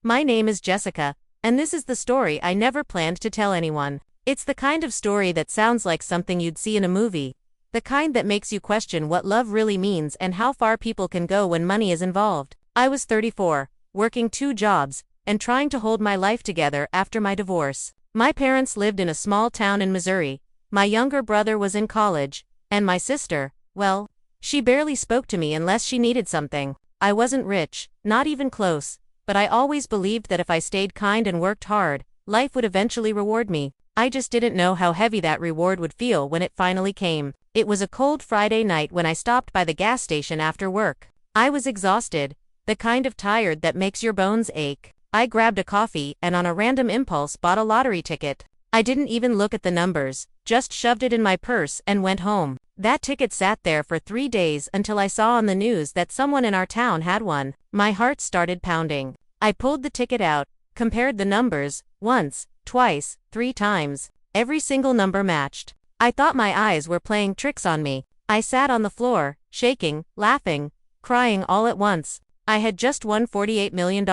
My name is Jessica, and this is the story I never planned to tell anyone. It's the kind of story that sounds like something you'd see in a movie. The kind that makes you question what love really means and how far people can go when money is involved. I was 34, working 2 jobs, and trying to hold my life together after my divorce. My parents lived in a small town in Missouri. My younger brother was in college, and my sister, well, she barely spoke to me unless she needed something. I wasn't rich, not even close, but I always believed that if I stayed kind and worked hard, life would eventually reward me. I just didn't know how heavy that reward would feel when it finally came. It was a cold Friday night when I stopped by the gas station after work. I was exhausted, the kind of tired that makes your bones ache. I grabbed a coffee and on a random impulse bought a lottery ticket. I didn't even look at the numbers, just shoved it in my purse and went home. That ticket sat there for 3 days until I saw on the news that someone in our town had won. My heart started pounding. I pulled the ticket out, compared the numbers, once, twice, 3 times. Every single number matched. I thought my eyes were playing tricks on me. I sat on the floor, shaking, laughing, crying all at once. I had just won $48 million.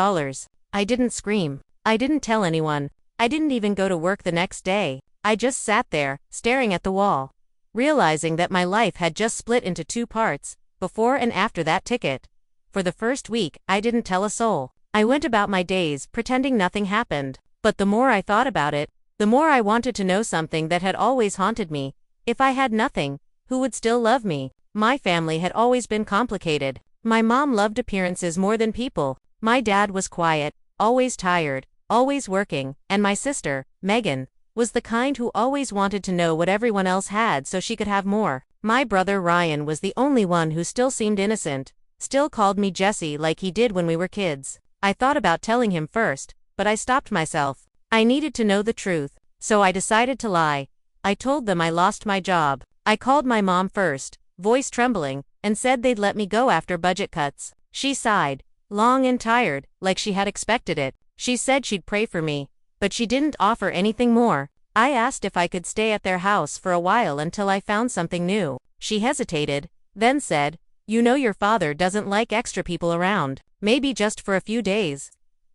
I didn't scream. I didn't tell anyone. I didn't even go to work the next day. I just sat there, staring at the wall, realizing that my life had just split into 2 parts, before and after that ticket. For the first week, I didn't tell a soul. I went about my days pretending nothing happened. But the more I thought about it, the more I wanted to know something that had always haunted me. If I had nothing, who would still love me? My family had always been complicated. My mom loved appearances more than people. My dad was quiet, always tired, always working, and my sister, Megan, was the kind who always wanted to know what everyone else had so she could have more. My brother Ryan was the only one who still seemed innocent, still called me Jessie like he did when we were kids. I thought about telling him first, but I stopped myself. I needed to know the truth, so I decided to lie. I told them I lost my job. I called my mom first, voice trembling, and said they'd let me go after budget cuts. She sighed, long and tired, like she had expected it. She said she'd pray for me, but she didn't offer anything more. I asked if I could stay at their house for a while until I found something new. She hesitated, then said, "You know your father doesn't like extra people around. Maybe just for a few days."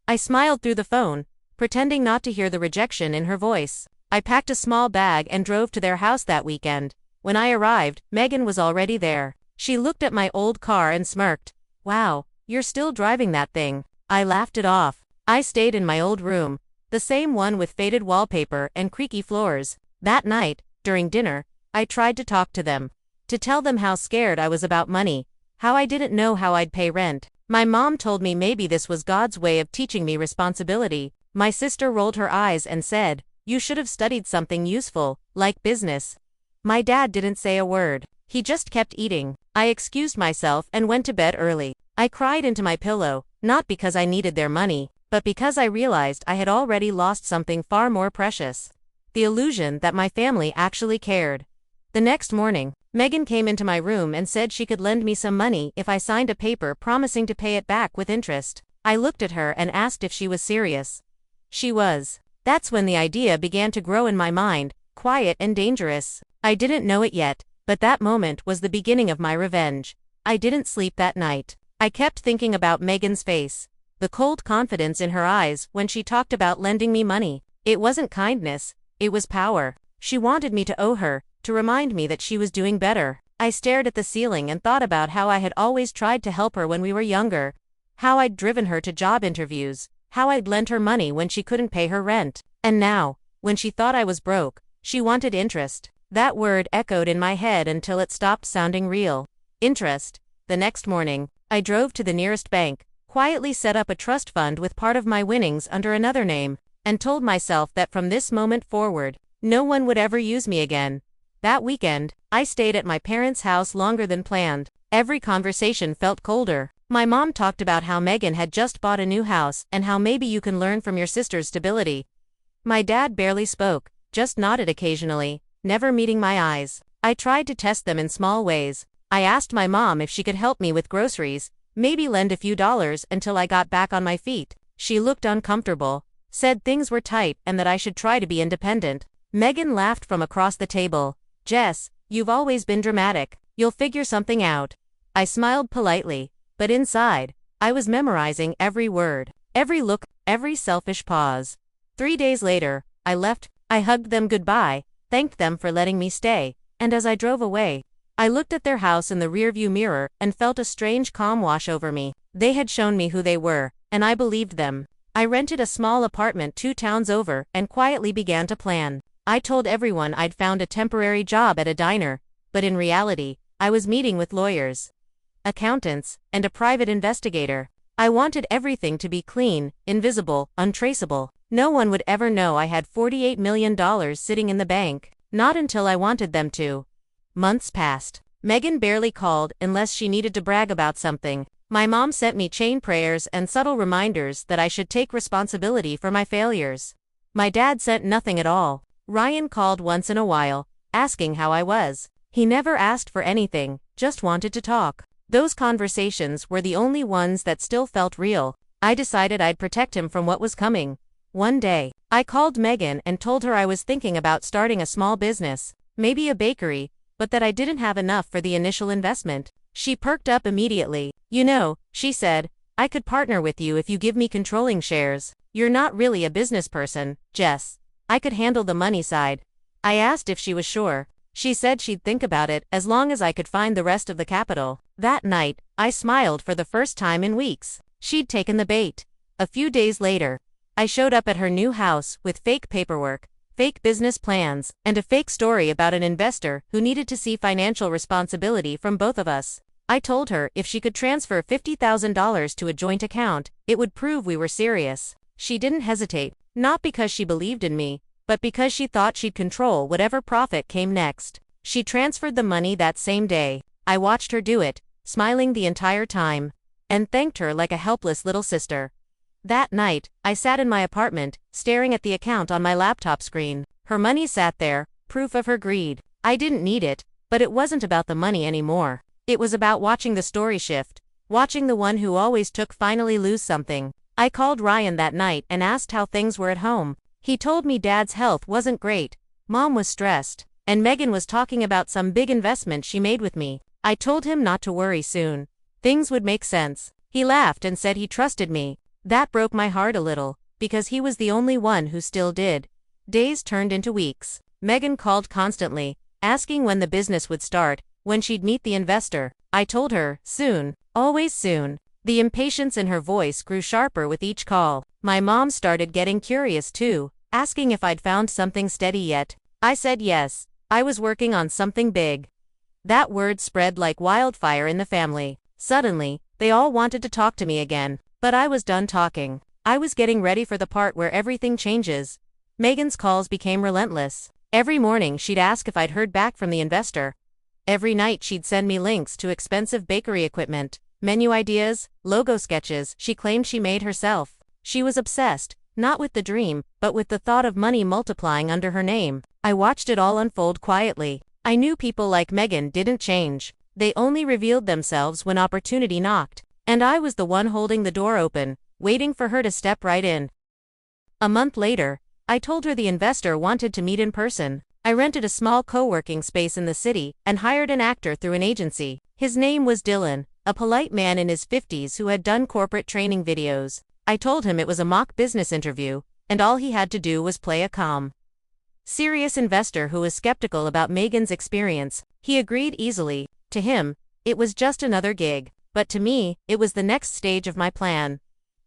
I smiled through the phone, pretending not to hear the rejection in her voice. I packed a small bag and drove to their house that weekend. When I arrived, Megan was already there. She looked at my old car and smirked. "Wow, you're still driving that thing." I laughed it off. I stayed in my old room, the same one with faded wallpaper and creaky floors. That night, during dinner, I tried to talk to them, to tell them how scared I was about money, how I didn't know how I'd pay rent. My mom told me maybe this was God's way of teaching me responsibility. My sister rolled her eyes and said, "You should have studied something useful, like business." My dad didn't say a word. He just kept eating. I excused myself and went to bed early. I cried into my pillow, not because I needed their money, but because I realized I had already lost something far more precious. The illusion that my family actually cared. The next morning, Megan came into my room and said she could lend me some money if I signed a paper promising to pay it back with interest. I looked at her and asked if she was serious. She was. That's when the idea began to grow in my mind, quiet and dangerous. I didn't know it yet, but that moment was the beginning of my revenge. I didn't sleep that night. I kept thinking about Megan's face, the cold confidence in her eyes when she talked about lending me money. It wasn't kindness, it was power. She wanted me to owe her, to remind me that she was doing better. I stared at the ceiling and thought about how I had always tried to help her when we were younger, how I'd driven her to job interviews, how I'd lent her money when she couldn't pay her rent. And now, when she thought I was broke, she wanted interest. That word echoed in my head until it stopped sounding real. Interest. The next morning, I drove to the nearest bank, quietly set up a trust fund with part of my winnings under another name, and told myself that from this moment forward, no one would ever use me again. That weekend, I stayed at my parents' house longer than planned. Every conversation felt colder. My mom talked about how Megan had just bought a new house and how maybe you can learn from your sister's stability. My dad barely spoke, just nodded occasionally, never meeting my eyes. I tried to test them in small ways. I asked my mom if she could help me with groceries, maybe lend a few dollars until I got back on my feet. She looked uncomfortable, said things were tight and that I should try to be independent. Megan laughed from across the table. "Jess, you've always been dramatic. You'll figure something out." I smiled politely, but inside, I was memorizing every word, every look, every selfish pause. 3 days later, I left. I hugged them goodbye, thanked them for letting me stay, and as I drove away, I looked at their house in the rearview mirror and felt a strange calm wash over me. They had shown me who they were, and I believed them. I rented a small apartment 2 towns over and quietly began to plan. I told everyone I'd found a temporary job at a diner, but in reality, I was meeting with lawyers, accountants, and a private investigator. I wanted everything to be clean, invisible, untraceable. No one would ever know I had $48 million sitting in the bank. Not until I wanted them to. Months passed. Megan barely called unless she needed to brag about something. My mom sent me chain prayers and subtle reminders that I should take responsibility for my failures. My dad sent nothing at all. Ryan called once in a while, asking how I was. He never asked for anything, just wanted to talk. Those conversations were the only ones that still felt real. I decided I'd protect him from what was coming. One day, I called Megan and told her I was thinking about starting a small business, maybe a bakery, but that I didn't have enough for the initial investment. She perked up immediately. You know, she said, I could partner with you if you give me controlling shares. You're not really a business person, Jess. I could handle the money side. I asked if she was sure. She said she'd think about it as long as I could find the rest of the capital. That night, I smiled for the first time in weeks. She'd taken the bait. A few days later, I showed up at her new house with fake paperwork, fake business plans, and a fake story about an investor who needed to see financial responsibility from both of us. I told her if she could transfer $50,000 to a joint account, it would prove we were serious. She didn't hesitate, not because she believed in me, but because she thought she'd control whatever profit came next. She transferred the money that same day. I watched her do it, smiling the entire time, and thanked her like a helpless little sister. That night, I sat in my apartment, staring at the account on my laptop screen. Her money sat there, proof of her greed. I didn't need it, but it wasn't about the money anymore. It was about watching the story shift, watching the one who always took finally lose something. I called Ryan that night and asked how things were at home. He told me Dad's health wasn't great, Mom was stressed, and Megan was talking about some big investment she made with me. I told him not to worry soon. Things would make sense. He laughed and said he trusted me. That broke my heart a little, because he was the only one who still did. Days turned into weeks. Megan called constantly, asking when the business would start, when she'd meet the investor. I told her, soon, always soon. The impatience in her voice grew sharper with each call. My mom started getting curious too, asking if I'd found something steady yet. I said yes, I was working on something big. That word spread like wildfire in the family. Suddenly, they all wanted to talk to me again. But I was done talking. I was getting ready for the part where everything changes. Megan's calls became relentless. Every morning she'd ask if I'd heard back from the investor. Every night she'd send me links to expensive bakery equipment, menu ideas, logo sketches she claimed she made herself. She was obsessed, not with the dream, but with the thought of money multiplying under her name. I watched it all unfold quietly. I knew people like Megan didn't change. They only revealed themselves when opportunity knocked. And I was the one holding the door open, waiting for her to step right in. A month later, I told her the investor wanted to meet in person. I rented a small co-working space in the city and hired an actor through an agency. His name was Dylan, a polite man in his 50s who had done corporate training videos. I told him it was a mock business interview, and all he had to do was play a calm, serious investor who was skeptical about Megan's experience. He agreed easily. To him, it was just another gig. But to me, it was the next stage of my plan.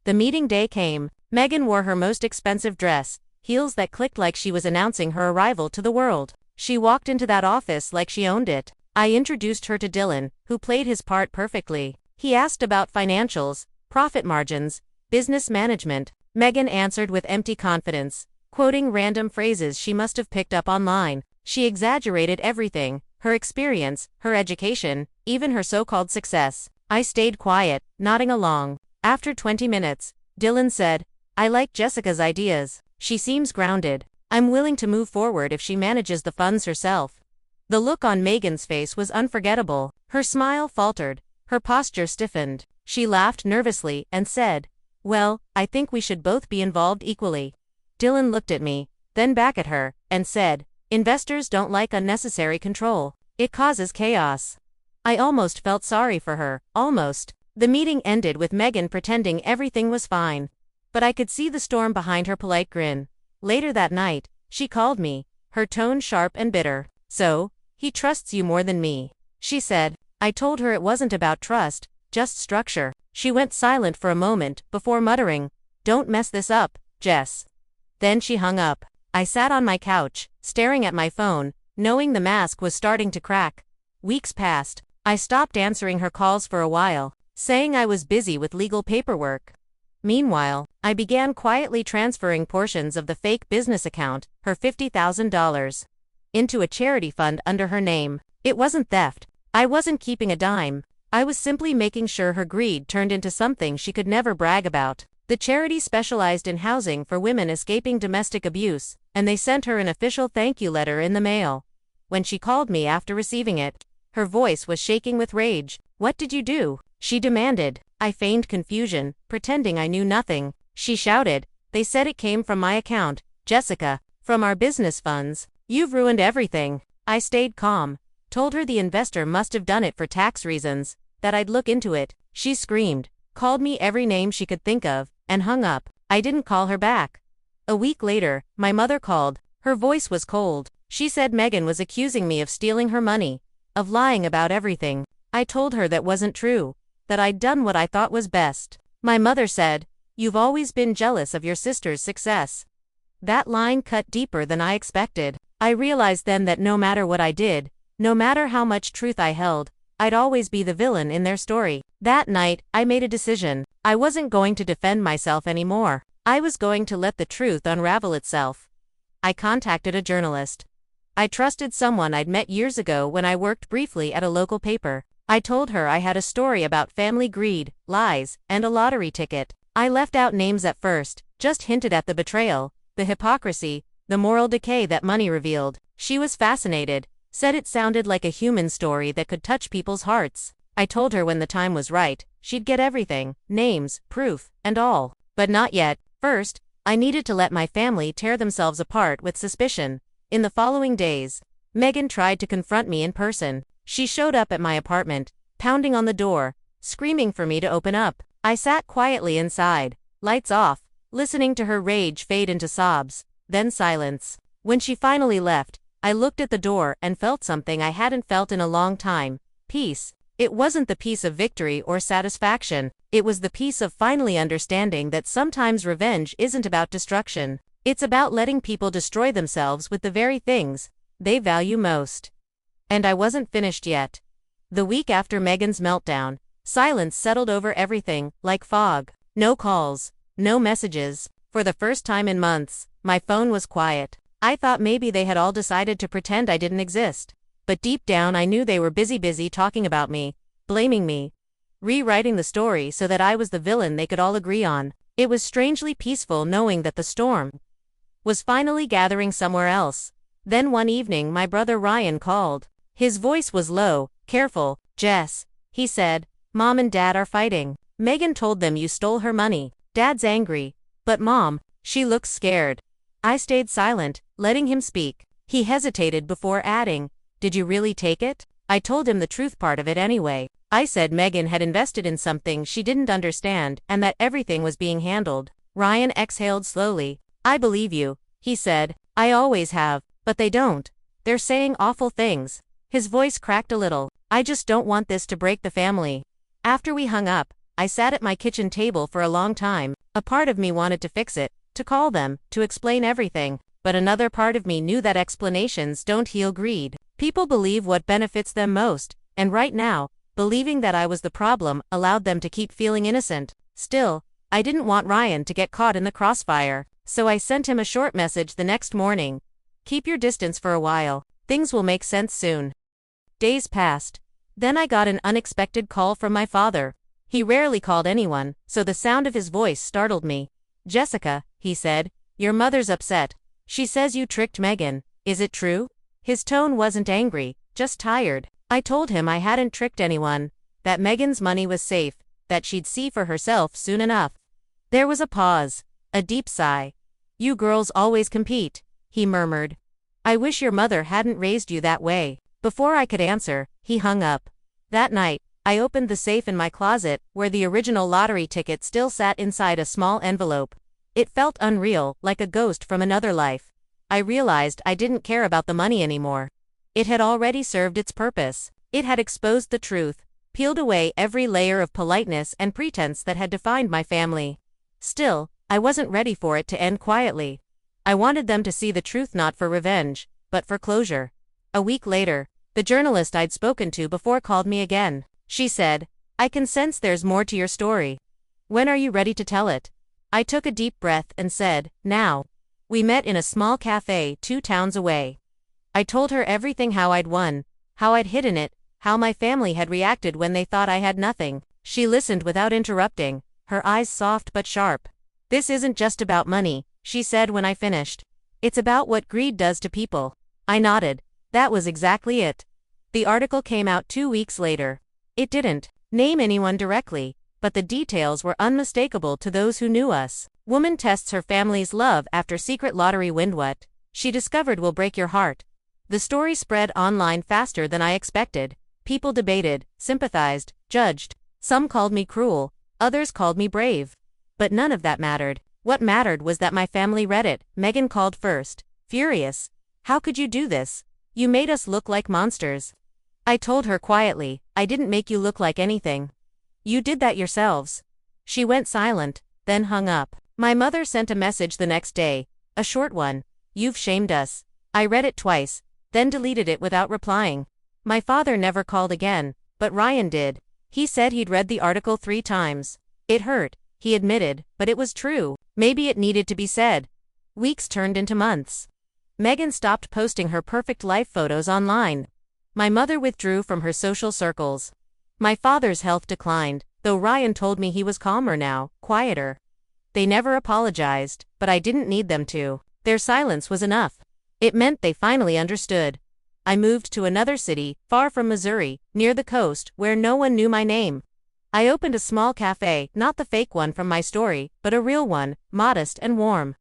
The meeting day came. Megan wore her most expensive dress, heels that clicked like she was announcing her arrival to the world. She walked into that office like she owned it. I introduced her to Dylan, who played his part perfectly. He asked about financials, profit margins, business management. Megan answered with empty confidence, quoting random phrases she must have picked up online. She exaggerated everything, her experience, her education, even her so-called success. I stayed quiet, nodding along. After 20 minutes, Dylan said, I like Jessica's ideas. She seems grounded. I'm willing to move forward if she manages the funds herself. The look on Megan's face was unforgettable. Her smile faltered. Her posture stiffened. She laughed nervously and said, well, I think we should both be involved equally. Dylan looked at me, then back at her, and said, investors don't like unnecessary control. It causes chaos. I almost felt sorry for her, almost. The meeting ended with Megan pretending everything was fine. but I could see the storm behind her polite grin. Later that night, she called me, her tone sharp and bitter. "So, he trusts you more than me," she said. I told her it wasn't about trust, just structure. She went silent for a moment before muttering, "Don't mess this up, Jess." Then she hung up. I sat on my couch, staring at my phone, knowing the mask was starting to crack. Weeks passed. I stopped answering her calls for a while, saying I was busy with legal paperwork. Meanwhile, I began quietly transferring portions of the fake business account, her $50,000, into a charity fund under her name. It wasn't theft. I wasn't keeping a dime. I was simply making sure her greed turned into something she could never brag about. The charity specialized in housing for women escaping domestic abuse, and they sent her an official thank you letter in the mail. When she called me after receiving it, her voice was shaking with rage. "What did you do?" she demanded. I feigned confusion, pretending I knew nothing. She shouted, "They said it came from my account, Jessica, from our business funds. You've ruined everything." I stayed calm, told her the investor must have done it for tax reasons, that I'd look into it. She screamed, called me every name she could think of, and hung up. I didn't call her back. A week later, my mother called. Her voice was cold. She said Megan was accusing me of stealing her money, of lying about everything. I told her that wasn't true, that I'd done what I thought was best. My mother said, "You've always been jealous of your sister's success." That line cut deeper than I expected. I realized then that no matter what I did, no matter how much truth I held, I'd always be the villain in their story. That night, I made a decision. I wasn't going to defend myself anymore. I was going to let the truth unravel itself. I contacted a journalist. I trusted someone I'd met years ago when I worked briefly at a local paper. I told her I had a story about family greed, lies, and a lottery ticket. I left out names at first, just hinted at the betrayal, the hypocrisy, the moral decay that money revealed. She was fascinated, said it sounded like a human story that could touch people's hearts. I told her when the time was right, she'd get everything, names, proof, and all. But not yet. First, I needed to let my family tear themselves apart with suspicion. In the following days, Megan tried to confront me in person. She showed up at my apartment, pounding on the door, screaming for me to open up. I sat quietly inside, lights off, listening to her rage fade into sobs, then silence. When she finally left, I looked at the door and felt something I hadn't felt in a long time: peace. It wasn't the peace of victory or satisfaction. It was the peace of finally understanding that sometimes revenge isn't about destruction. It's about letting people destroy themselves with the very things they value most. And I wasn't finished yet. The week after Megan's meltdown, silence settled over everything, like fog. No calls, no messages. For the first time in months, my phone was quiet. I thought maybe they had all decided to pretend I didn't exist. But deep down I knew they were busy talking about me, blaming me, rewriting the story so that I was the villain they could all agree on. It was strangely peaceful knowing that the storm was finally gathering somewhere else. Then one evening my brother Ryan called. His voice was low, careful. "Jess," he said, "Mom and Dad are fighting. Megan told them you stole her money. Dad's angry. But Mom, she looks scared." I stayed silent, letting him speak. He hesitated before adding, "Did you really take it?" I told him the truth part of it anyway. I said Megan had invested in something she didn't understand and that everything was being handled. Ryan exhaled slowly. "I believe you," he said. "I always have, but they don't. They're saying awful things." His voice cracked a little. "I just don't want this to break the family." After we hung up, I sat at my kitchen table for a long time. A part of me wanted to fix it, to call them, to explain everything. But another part of me knew that explanations don't heal greed. People believe what benefits them most, and right now, believing that I was the problem allowed them to keep feeling innocent. Still, I didn't want Ryan to get caught in the crossfire, so I sent him a short message the next morning. "Keep your distance for a while. Things will make sense soon." Days passed. Then I got an unexpected call from my father. He rarely called anyone, so the sound of his voice startled me. "Jessica," he said, "your mother's upset. She says you tricked Megan. Is it true?" His tone wasn't angry, just tired. I told him I hadn't tricked anyone, that Megan's money was safe, that she'd see for herself soon enough. There was a pause, a deep sigh. "You girls always compete," he murmured. "I wish your mother hadn't raised you that way." Before I could answer, he hung up. That night, I opened the safe in my closet, where the original lottery ticket still sat inside a small envelope. It felt unreal, like a ghost from another life. I realized I didn't care about the money anymore. It had already served its purpose. It had exposed the truth, peeled away every layer of politeness and pretense that had defined my family. Still, I wasn't ready for it to end quietly. I wanted them to see the truth not for revenge, but for closure. A week later, the journalist I'd spoken to before called me again. She said, "I can sense there's more to your story. When are you ready to tell it?" I took a deep breath and said, "Now." We met in a small cafe 2 towns away. I told her everything: how I'd won, how I'd hidden it, how my family had reacted when they thought I had nothing. She listened without interrupting, her eyes soft but sharp. "This isn't just about money," she said when I finished. "It's about what greed does to people." I nodded. That was exactly it. The article came out 2 weeks later. It didn't name anyone directly, but the details were unmistakable to those who knew us. Woman tests her family's love after secret lottery win. What she discovered will break your heart. The story spread online faster than I expected. People debated, sympathized, judged. Some called me cruel, others called me brave. But none of that mattered. What mattered was that my family read it. Megan called first, furious. "How could you do this? You made us look like monsters." I told her quietly, "I didn't make you look like anything. You did that yourselves." She went silent, then hung up. My mother sent a message the next day, a short one. "You've shamed us." I read it twice, then deleted it without replying. My father never called again, but Ryan did. He said he'd read the article 3 times. It hurt, he admitted, but it was true. Maybe it needed to be said. Weeks turned into months. Megan stopped posting her perfect life photos online. My mother withdrew from her social circles. My father's health declined, though Ryan told me he was calmer now, quieter. They never apologized, but I didn't need them to. Their silence was enough. It meant they finally understood. I moved to another city, far from Missouri, near the coast, where no one knew my name. I opened a small cafe, not the fake one from my story, but a real one, modest and warm.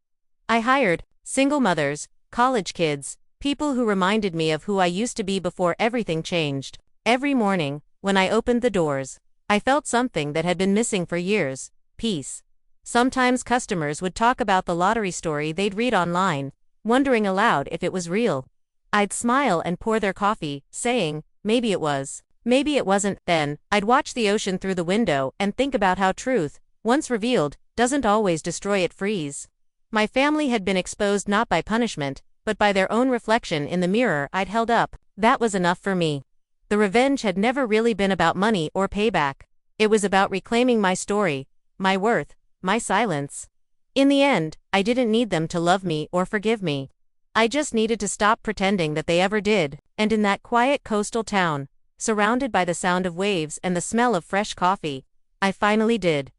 I hired single mothers, college kids, people who reminded me of who I used to be before everything changed. Every morning, when I opened the doors, I felt something that had been missing for years: peace. Sometimes customers would talk about the lottery story they'd read online, wondering aloud if it was real. I'd smile and pour their coffee, saying, maybe it was, maybe it wasn't. Then, I'd watch the ocean through the window and think about how truth, once revealed, doesn't always destroy, it frees. My family had been exposed not by punishment, but by their own reflection in the mirror I'd held up. That was enough for me. The revenge had never really been about money or payback. It was about reclaiming my story, my worth, my silence. In the end, I didn't need them to love me or forgive me. I just needed to stop pretending that they ever did. And in that quiet coastal town, surrounded by the sound of waves and the smell of fresh coffee, I finally did.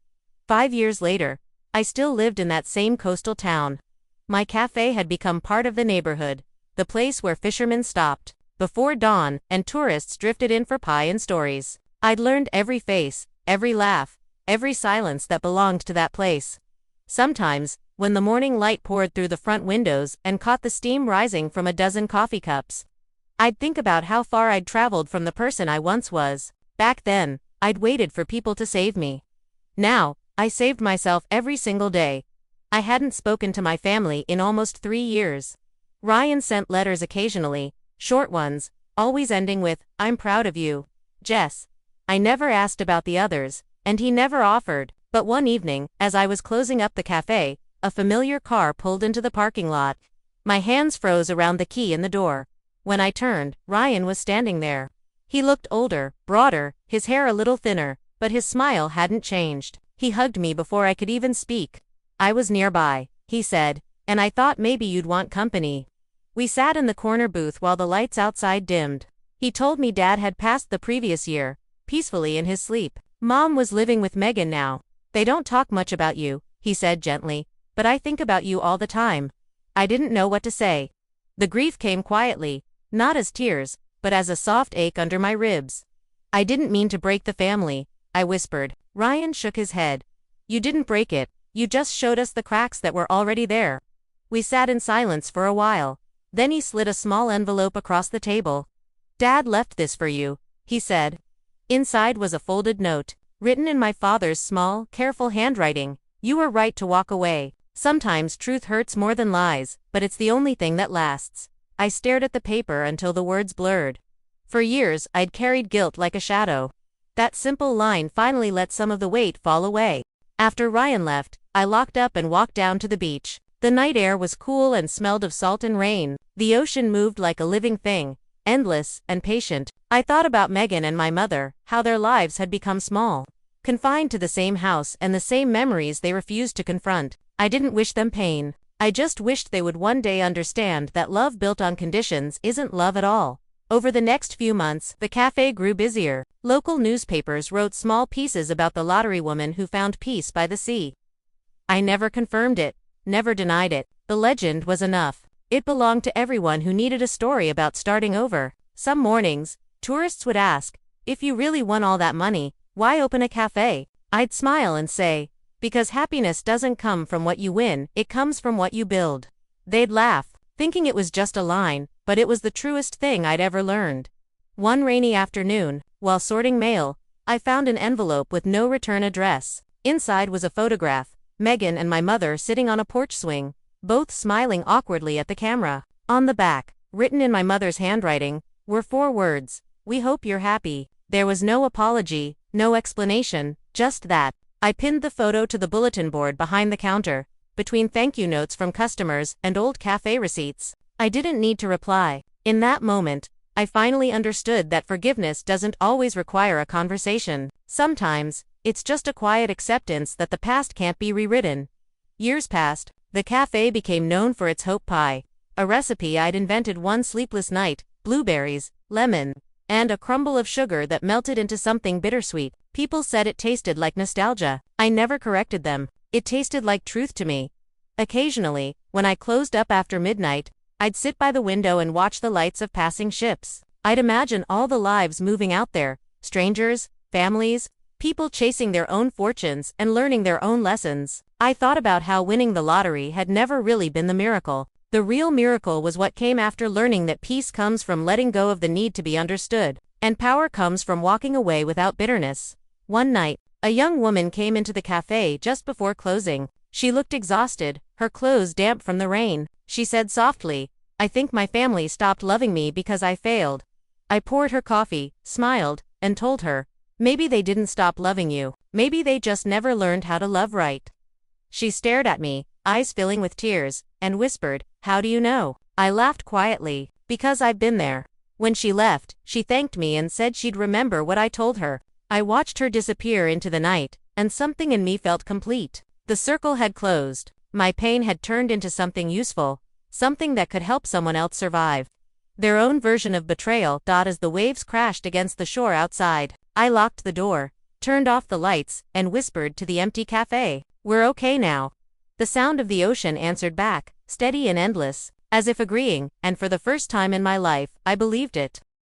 5 years later, I still lived in that same coastal town. My cafe had become part of the neighborhood, the place where fishermen stopped before dawn and tourists drifted in for pie and stories. I'd learned every face, every laugh, every silence that belonged to that place. Sometimes, when the morning light poured through the front windows and caught the steam rising from a dozen coffee cups, I'd think about how far I'd traveled from the person I once was. Back then, I'd waited for people to save me. Now, I saved myself every single day. I hadn't spoken to my family in almost 3 years. Ryan sent letters occasionally, short ones, always ending with, "I'm proud of you, Jess." I never asked about the others, and he never offered. But one evening, as I was closing up the cafe, a familiar car pulled into the parking lot. My hands froze around the key in the door. When I turned, Ryan was standing there. He looked older, broader, his hair a little thinner, but his smile hadn't changed. He hugged me before I could even speak. "I was nearby," he said, "and I thought maybe you'd want company." We sat in the corner booth while the lights outside dimmed. He told me Dad had passed the previous year, peacefully in his sleep. Mom was living with Megan now. "They don't talk much about you," he said gently, "but I think about you all the time." I didn't know what to say. The grief came quietly, not as tears, but as a soft ache under my ribs. "I didn't mean to break the family," I whispered. Ryan shook his head. "You didn't break it, you just showed us the cracks that were already there." We sat in silence for a while. Then he slid a small envelope across the table. "Dad left this for you," he said. Inside was a folded note, written in my father's small, careful handwriting. "You were right to walk away. Sometimes truth hurts more than lies, but it's the only thing that lasts. I stared at the paper until the words blurred. For years, I'd carried guilt like a shadow. That simple line finally let some of the weight fall away. After Ryan left, I locked up and walked down to the beach. The night air was cool and smelled of salt and rain. The ocean moved like a living thing, endless and patient. I thought about Megan and my mother, how their lives had become small, confined to the same house and the same memories they refused to confront. I didn't wish them pain. I just wished they would one day understand that love built on conditions isn't love at all. Over the next few months, the cafe grew busier. Local newspapers wrote small pieces about the lottery woman who found peace by the sea. I never confirmed it, never denied it. The legend was enough. It belonged to everyone who needed a story about starting over. Some mornings, tourists would ask, "If you really won all that money, why open a cafe?" I'd smile and say, "Because happiness doesn't come from what you win, it comes from what you build." They'd laugh, thinking it was just a line, but it was the truest thing I'd ever learned. One rainy afternoon, while sorting mail, I found an envelope with no return address. Inside was a photograph, Megan and my mother sitting on a porch swing, both smiling awkwardly at the camera. On the back, written in my mother's handwriting, were 4 words, "We hope you're happy." There was no apology, no explanation, just that. I pinned the photo to the bulletin board behind the counter, between thank you notes from customers and old cafe receipts. I didn't need to reply. In that moment, I finally understood that forgiveness doesn't always require a conversation. Sometimes, it's just a quiet acceptance that the past can't be rewritten. Years passed. The cafe became known for its hope pie, a recipe I'd invented one sleepless night, blueberries, lemon, and a crumble of sugar that melted into something bittersweet. People said it tasted like nostalgia. I never corrected them. It tasted like truth to me. Occasionally, when I closed up after midnight, I'd sit by the window and watch the lights of passing ships. I'd imagine all the lives moving out there, strangers, families, people chasing their own fortunes and learning their own lessons. I thought about how winning the lottery had never really been the miracle. The real miracle was what came after learning that peace comes from letting go of the need to be understood, and power comes from walking away without bitterness. One night, a young woman came into the cafe just before closing. She looked exhausted, her clothes damp from the rain. She said softly, "I think my family stopped loving me because I failed." I poured her coffee, smiled, and told her, "Maybe they didn't stop loving you. Maybe they just never learned how to love right." She stared at me, eyes filling with tears, and whispered, "How do you know?" I laughed quietly, "Because I've been there." When she left, she thanked me and said she'd remember what I told her. I watched her disappear into the night, and something in me felt complete. The circle had closed. My pain had turned into something useful, something that could help someone else survive their own version of betrayal. As the waves crashed against the shore outside, I locked the door, turned off the lights, and whispered to the empty cafe, "We're okay now." The sound of the ocean answered back, steady and endless, as if agreeing, and for the first time in my life, I believed it.